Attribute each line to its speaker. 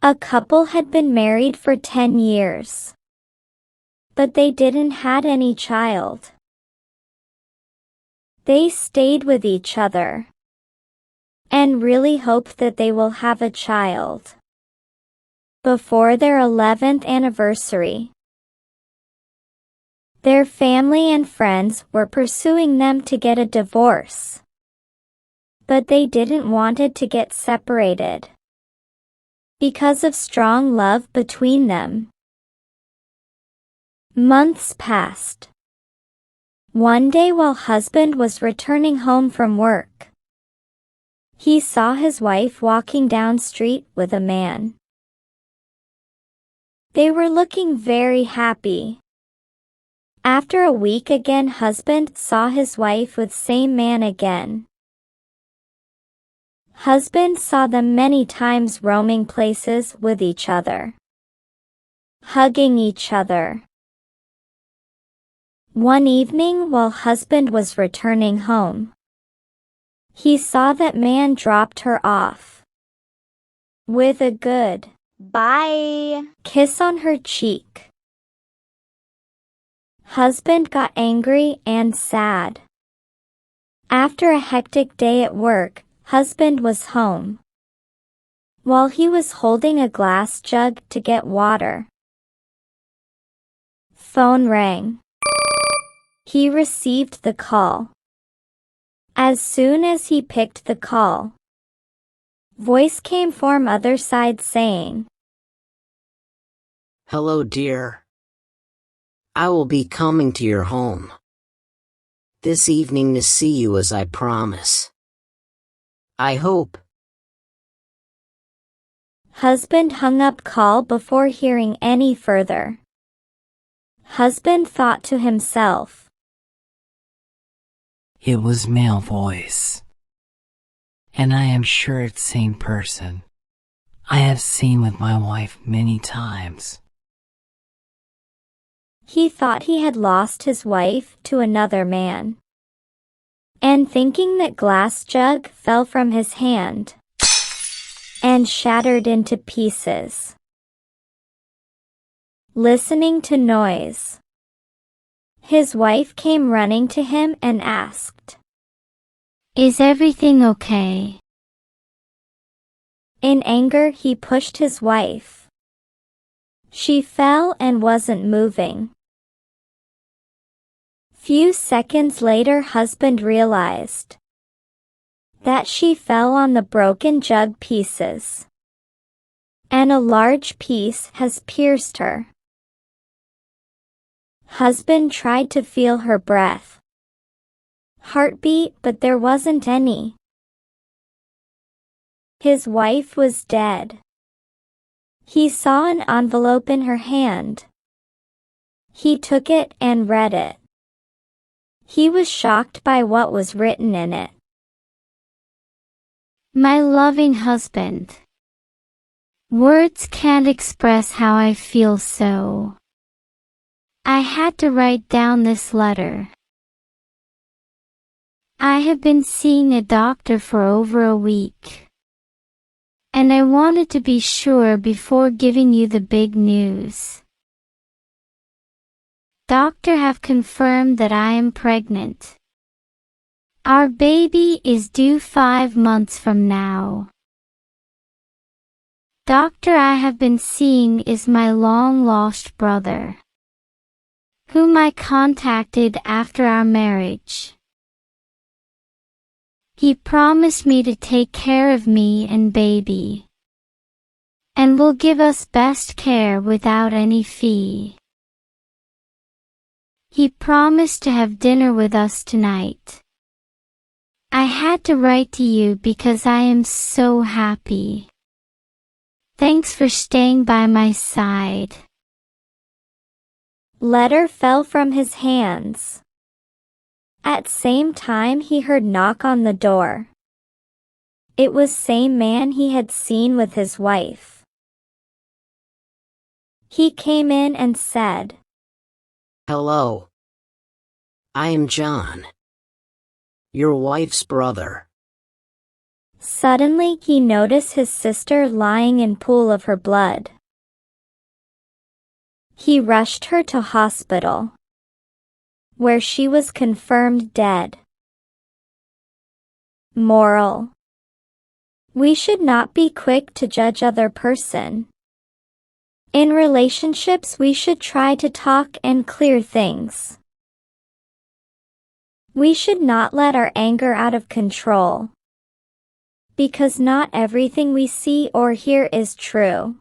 Speaker 1: A couple had been married for 10 years, but they didn't had any child. They stayed with each other and really hope that they will have a child before their 11th anniversary. Their family and friends were pursuing them to get a divorce, but they didn't wanted to get separated because of strong love between them. Months passed. One day while husband was returning home from work, he saw his wife walking down street with a man. They were looking very happy. After a week again, husband saw his wife with same man again. Husband saw them many times roaming places with each other, hugging each other. One evening while husband was returning home, he saw that man dropped her off with a good bye kiss on her cheek. Husband got angry and sad. After a hectic day at work, husband was home. While he was holding a glass jug to get water, phone rang. He received the call. As soon as he picked the call, voice came from other side saying,
Speaker 2: "Hello, dear. I will be coming to your home this evening to see you as I promise. I hope."
Speaker 1: Husband hung up call before hearing any further. Husband thought to himself,
Speaker 3: "It was male voice, and I am sure it's same person I have seen with my wife many times."
Speaker 1: He thought he had lost his wife to another man, and thinking that glass jug fell from his hand and shattered into pieces. Listening to noise, his wife came running to him and asked, "Is everything okay?" In anger, he pushed his wife. She fell and wasn't moving. Few seconds later, husband realized that she fell on the broken jug pieces, and a large piece has pierced her. Husband tried to feel her breath, heartbeat, but there wasn't any. His wife was dead. He saw an envelope in her hand. He took it and read it. He was shocked by what was written in it. "My loving husband, words can't express how I feel so. I had to write down this letter. I have been seeing a doctor for over a week, and I wanted to be sure before giving you the big news. Doctor have confirmed that I am pregnant. Our baby is due 5 months from now. Doctor I have been seeing is my long-lost brother, whom I contacted after our marriage. He promised me to take care of me and baby, and will give us best care without any fee. He promised to have dinner with us tonight. I had to write to you because I am so happy. Thanks for staying by my side." Letter fell from his hands. At same time he heard knock on the door. It was same man he had seen with his wife. He came in and said,
Speaker 2: "Hello. I am John, your wife's brother.
Speaker 1: Suddenly he noticed his sister lying in pool of her blood. He rushed her to hospital, where she was confirmed dead. Moral: we should not be quick to judge other person. In relationships we should try to talk and clear things. We should not let our anger out of control, because not everything we see or hear is true.